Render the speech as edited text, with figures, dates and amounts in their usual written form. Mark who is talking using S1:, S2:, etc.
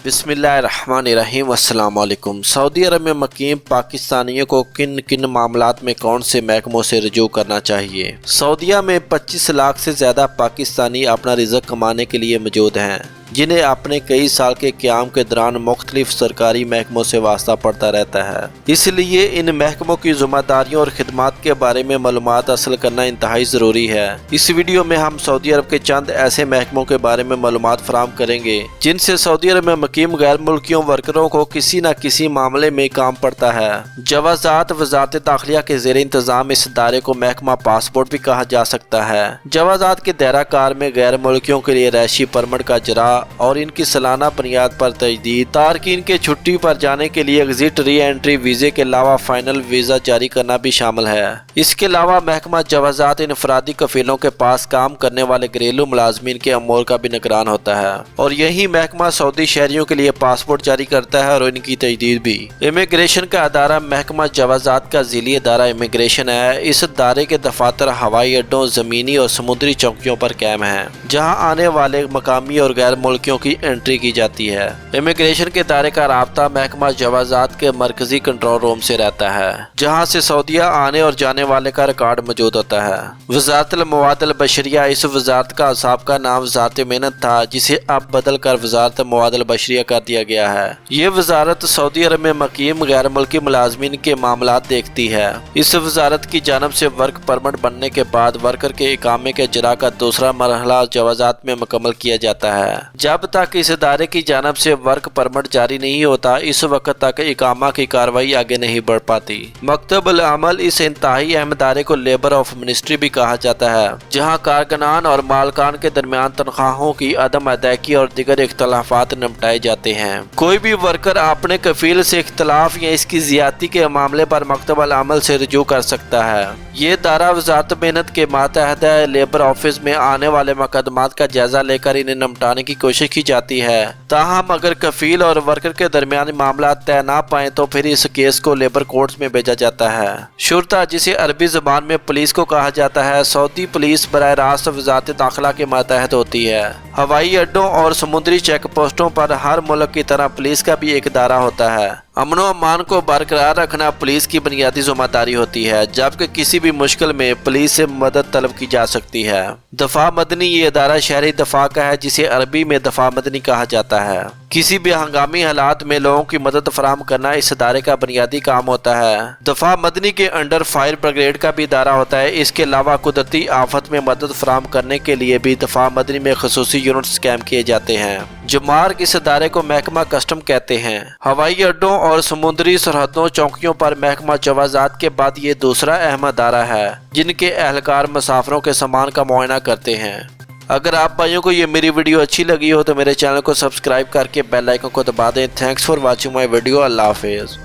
S1: بسم اللہ الرحمن الرحیم۔ السلام علیکم۔ سعودی عرب میں مقیم پاکستانیوں کو کن کن معاملات میں کون سے محکموں سے رجوع کرنا چاہیے؟ سعودیہ میں 25 لاکھ سے زیادہ پاکستانی اپنا رزق کمانے کے لیے موجود ہیں، جنہیں اپنے کئی سال کے قیام کے دوران مختلف سرکاری محکموں سے واسطہ پڑتا رہتا ہے۔ اس لیے ان محکموں کی ذمہ داریوں اور خدمات کے بارے میں معلومات حاصل کرنا انتہائی ضروری ہے۔ اس ویڈیو میں ہم سعودی عرب کے چند ایسے محکموں کے بارے میں معلومات فراہم کریں گے جن سے سعودی عرب میں مقیم غیر ملکیوں ورکروں کو کسی نہ کسی معاملے میں کام پڑتا ہے۔ جوازات وزارت داخلہ کے زیر انتظام اس ادارے کو محکمہ پاسپورٹ بھی کہا جا سکتا ہے۔ جوازات کے دائرہ کار میں غیر ملکیوں کے لیے رہائشی پرمٹ کا اجرا اور ان کی سالانہ بنیاد پر تجدید، تارکین کے چھٹی پر جانے کے لیے ایگزٹ ری انٹری ویزے کے علاوہ فائنل ویزا جاری کرنا بھی شامل ہے۔ اس کے علاوہ محکمہ جوازات انفرادی کفیلوں کے پاس کام کرنے والے گھریلو ملازمین کے امور کا بھی نگران ہوتا ہے، اور یہی محکمہ سعودی شہریوں کے لیے پاسپورٹ جاری کرتا ہے اور ان کی تجدید بھی۔ امیگریشن کا ادارہ محکمہ جوازات کا ذیلی ادارہ امیگریشن ہے۔ اس ادارے کے دفاتر ہوائی اڈوں، زمینی اور سمندری چوکیوں پر قائم ہیں، جہاں آنے والے مقامی اور غیر ملکیوں کی انٹری کی جاتی ہے۔ امیگریشن کے ادارے کا رابطہ محکمہ جوازات کے مرکزی کنٹرول روم سے رہتا ہے، جہاں سے سعودیہ آنے اور جانے والے کا ریکارڈ موجود ہوتا ہے۔ وزارت المواد البشریہ، اس وزارت کا سابقہ نام وزارت محنت تھا، جسے اب بدل کر وزارت مواد البشریہ کر دیا گیا ہے۔ یہ وزارت سعودی عرب میں مقیم غیر ملکی ملازمین کے معاملات دیکھتی ہے۔ اس وزارت کی جانب سے ورک پرمٹ بننے کے بعد ورکر کے اقامے کے اجراء کا دوسرا مرحلہ جوازات میں مکمل کیا جاتا ہے۔ جب تک اس ادارے کی جانب سے ورک پرمٹ جاری نہیں ہوتا، اس وقت تک اقامہ کی کارروائی آگے نہیں بڑھ پاتی۔ مکتب العمل، اس انتہائی اہم ادارے کو لیبر آف منسٹری بھی کہا جاتا ہے، جہاں کارکنان اور مالکان کے درمیان تنخواہوں کی عدم ادائیگی اور دیگر اختلافات نمٹائے جاتے ہیں۔ کوئی بھی ورکر اپنے کفیل سے اختلاف یا اس کی زیادتی کے معاملے پر مکتب العمل سے رجوع کر سکتا ہے۔ یہ ادارہ وزارت محنت کے ماتحت لیبر آفس میں آنے والے مقدمات کا جائزہ لے کر انہیں نمٹانے کی کوشش کی جاتی ہے۔ تاہم اگر کفیل اور ورکر کے درمیان معاملات طے نہ پائیں تو پھر اس کیس کو لیبر کورٹس میں بھیجا جاتا ہے۔ شرطہ، جسے عربی زبان میں پولیس کو کہا جاتا ہے، سعودی پولیس براہ راست وزارت داخلہ کے ماتحت ہوتی ہے۔ ہوائی اڈوں اور سمندری چیک پوسٹوں پر ہر ملک کی طرح پولیس کا بھی ایک ادارہ ہوتا ہے۔ امن و امان کو برقرار رکھنا پولیس کی بنیادی ذمہ داری ہوتی ہے، جبکہ کسی بھی مشکل میں پولیس سے مدد طلب کی جا سکتی ہے۔ دفاع مدنی، یہ ادارہ شہری دفاع کا ہے، جسے عربی میں دفاع مدنی کہا جاتا ہے۔ کسی بھی ہنگامی حالات میں لوگوں کی مدد فراہم کرنا اس ادارے کا بنیادی کام ہوتا ہے۔ دفاع مدنی کے انڈر فائر بریگیڈ کا بھی ادارہ ہوتا ہے۔ اس کے علاوہ قدرتی آفت میں مدد فراہم کرنے کے لیے بھی دفاع مدنی میں خصوصی یونٹس قائم کیے جاتے ہیں۔ جمارک، اس ادارے کو محکمہ کسٹم کہتے ہیں۔ ہوائی اڈوں اور سمندری سرحدوں چوکیوں پر محکمہ جوازات کے بعد یہ دوسرا اہم ادارہ ہے، جن کے اہلکار مسافروں کے سامان کا معائنہ کرتے ہیں۔ اگر آپ بھائیوں کو یہ میری ویڈیو اچھی لگی ہو تو میرے چینل کو سبسکرائب کر کے بیل آئیکن کو دبا دیں۔ Thanks for watching my video. اللہ حافظ۔